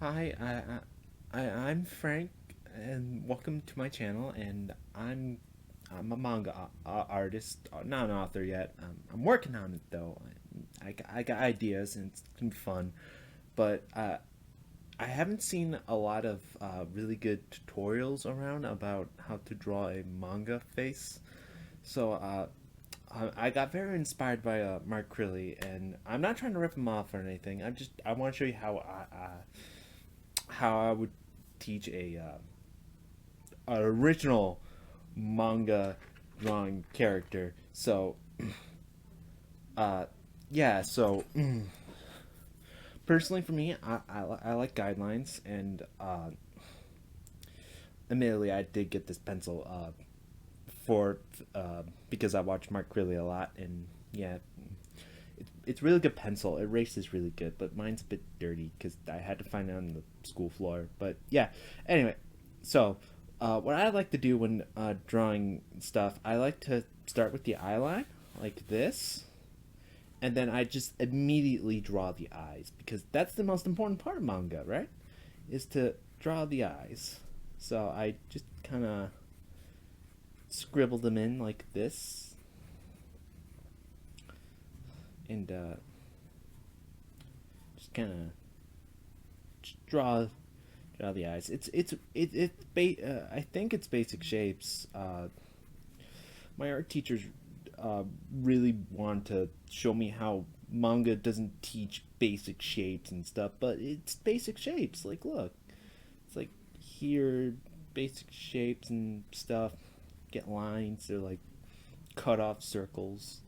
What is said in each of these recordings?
Hi, I'm Frank, and welcome to my channel. And I'm a manga artist, not an author yet. I'm working on it though. I got ideas, and it's gonna be fun. But I haven't seen a lot of really good tutorials around about how to draw a manga face. So I got very inspired by Mark Crilly, and I'm not trying to rip him off or anything. I want to show you how I would teach a original manga drawing character. So, uh, yeah. So, personally, for me, I like guidelines, and admittedly, I did get this pencil for because I watched Mark Crilly a lot, and yeah, it's really good pencil. It erases really good, but mine's a bit dirty because I had to find it on the school floor. But yeah, anyway, so what I like to do when drawing stuff, I like to start with the eye line like this, and then I just immediately draw the eyes because that's the most important part of manga, right? Is to draw the eyes. So I just kind of scribble them in like this, and just kind of draw the eyes. I think it's basic shapes. My art teachers really want to show me how manga doesn't teach basic shapes and stuff, but it's basic shapes. Like, look, it's like here, basic shapes and stuff. Get lines. They're like cut off circles.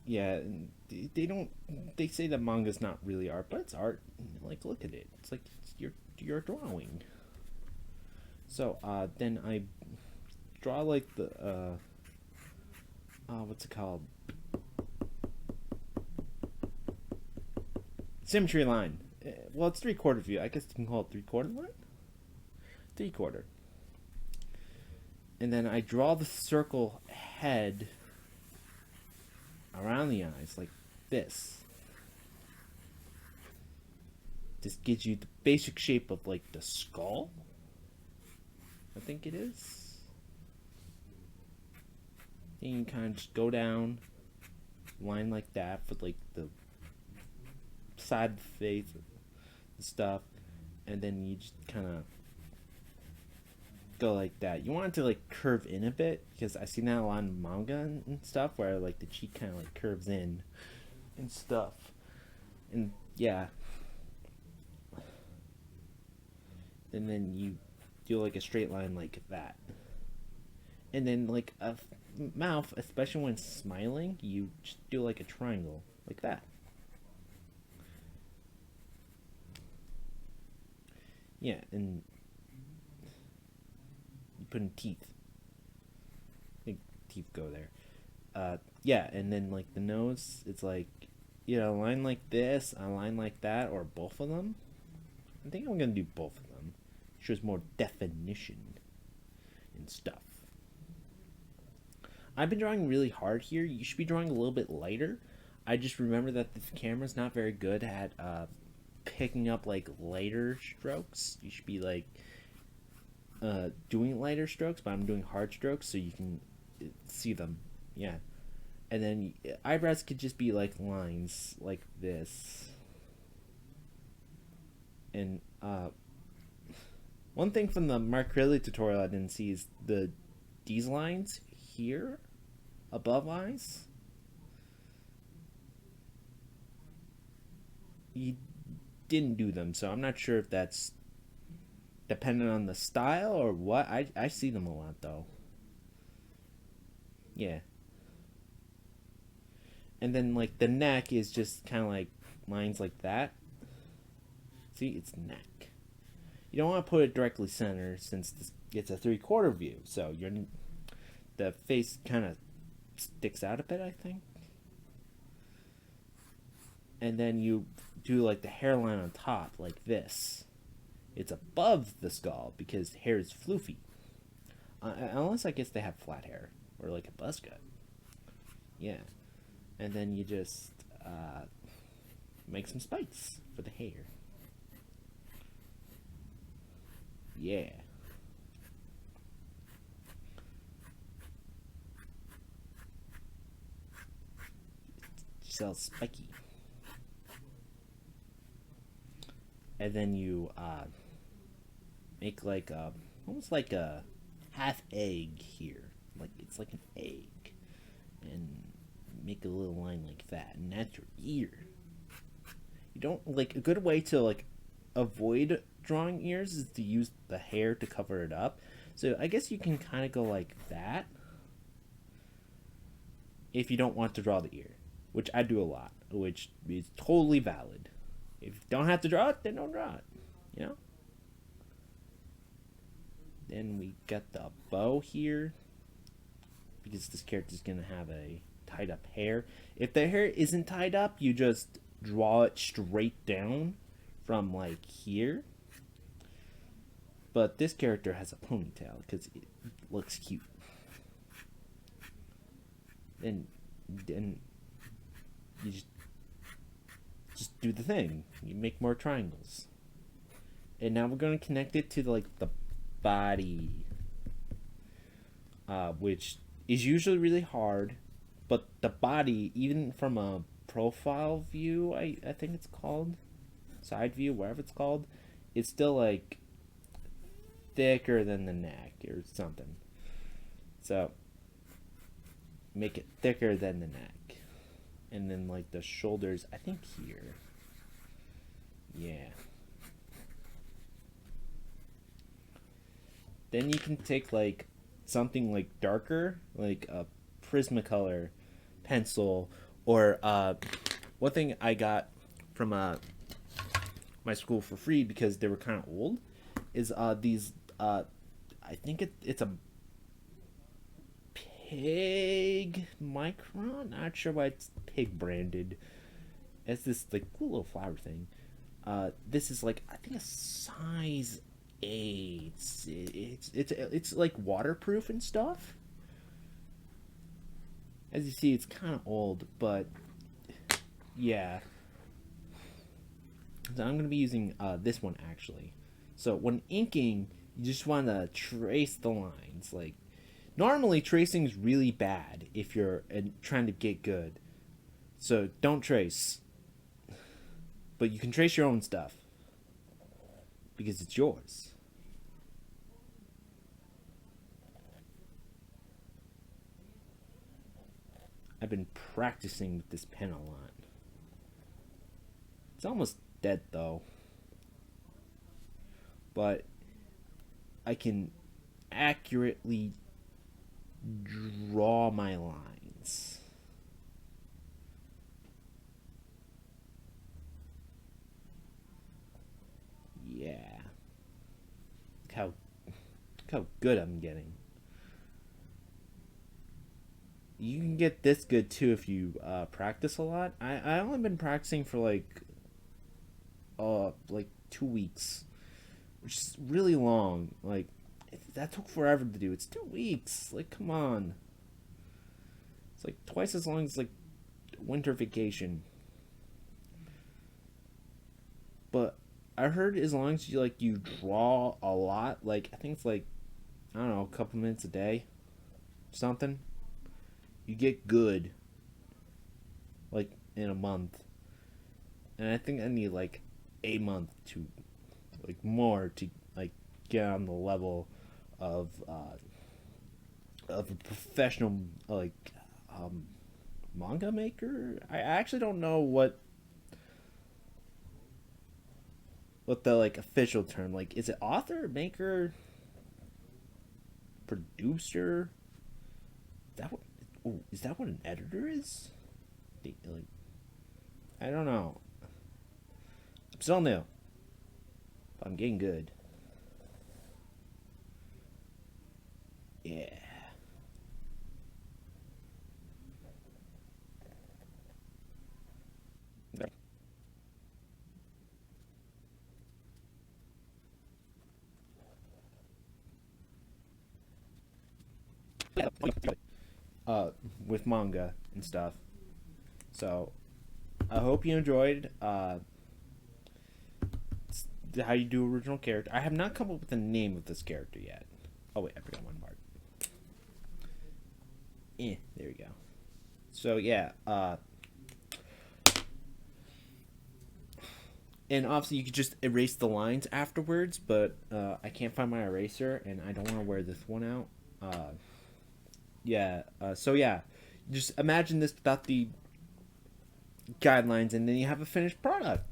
Yeah, and they don't. They say that manga's not really art, but it's art. Like, look at it. It's like you're drawing. So then I draw like the what's it called? Symmetry line. Well, it's 3/4 view. I guess you can call it 3/4 line. 3/4. And then I draw the circle head around the eyes like this. This gives you the basic shape of like the skull. I think it is. Then you kind of just go down, line like that for like the side of the face, the stuff, and then you just kind of go like that. You want it to like curve in a bit because I see that a lot in manga and stuff where like the cheek kind of like curves in and stuff. And yeah, and then you do like a straight line like that. And then like a mouth, especially when smiling, you just do like a triangle like that. Yeah, and you put in teeth. I think teeth go there. Yeah, and then like the nose, it's like a line like this, a line like that, or both of them. I think I'm gonna do both of them. Shows more definition and stuff. I've been drawing really hard here. You should be drawing a little bit lighter. I just remember that the camera's not very good at picking up like lighter strokes. You should be like doing lighter strokes, but I'm doing hard strokes so you can see them. Yeah. And then eyebrows could just be like lines like this. And one thing from the Mark Ridley tutorial I didn't see is these lines here above eyes. He didn't do them, so I'm not sure if that's dependent on the style or what. I see them a lot though. Yeah. And then like the neck is just kind of like lines like that. See, it's neck. You don't want to put it directly center since it's a 3/4 view, so the face kind of sticks out a bit, I think. And then you do like the hairline on top, like this. It's above the skull because hair is floofy. Unless I guess they have flat hair or like a buzz cut. Yeah. And then you just make some spikes for the hair. Yeah. Just all spiky. And then you make like a almost like a half egg here. Like it's like an egg. And make a little line like that, and that's your ear. You don't like a good way to like avoid drawing ears is to use the hair to cover it up. So I guess you can kind of go like that if you don't want to draw the ear, which I do a lot, which is totally valid. If you don't have to draw it, then don't draw it. You know? Then we got the bow here because this character's gonna have a tied up hair. If the hair isn't tied up, you just draw it straight down from like here. But this character has a ponytail because it looks cute. And then you just do the thing. You make more triangles. And now we're going to connect it to like the body, which is usually really hard. But the body, even from a profile view, I think it's called, side view, whatever it's called, it's still like thicker than the neck or something. So make it thicker than the neck. And then like the shoulders, I think here. Yeah. Then you can take like something like darker, like a Prismacolor pencil, or one thing I got from my school for free because they were kind of old is these I think it's a pig micron. Not sure why it's pig branded. It's this like cool little flower thing. This is like I think a size 8. It's like waterproof and stuff. As you see, it's kind of old, but yeah. So I'm gonna be using this one actually. So when inking, you just want to trace the lines. Like normally, tracing is really bad if you're trying to get good. So don't trace. But you can trace your own stuff because it's yours. I've been practicing with this pen a lot. It's almost dead though. But I can accurately draw my lines. Yeah. Look how good I'm getting. You can get this good too if you practice a lot. I only been practicing for like 2 weeks, which is really long. Like that took forever to do. It's 2 weeks. Like come on. It's like twice as long as like winter vacation. But I heard as long as you draw a lot, like I think it's like I don't know, a couple minutes a day, something, you get good. Like in a month, and I think I need like a month to like more to like get on the level of a professional manga maker. I actually don't know what the like official term, like is it author, maker, producer? Is that what an editor is? Like I don't know. I'm still new, but I'm getting good. Yeah. Uh, with manga and stuff. So I hope you enjoyed. how you do original character. I have not come up with the name of this character yet. Oh wait, I forgot one part. There we go. So yeah, and obviously you could just erase the lines afterwards, but I can't find my eraser, and I don't want to wear this one out. So yeah, just imagine this without the guidelines, and then you have a finished product.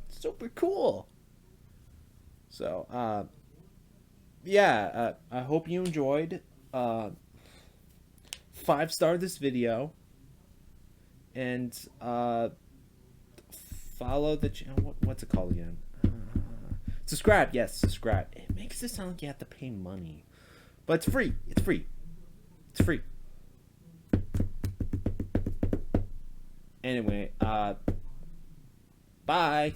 Super cool. So I hope you enjoyed. 5-star this video, and follow the channel. What's it called again? Subscribe. Yes, subscribe. It makes it sound like you have to pay money, but it's free. It's free. It's free. Anyway, bye.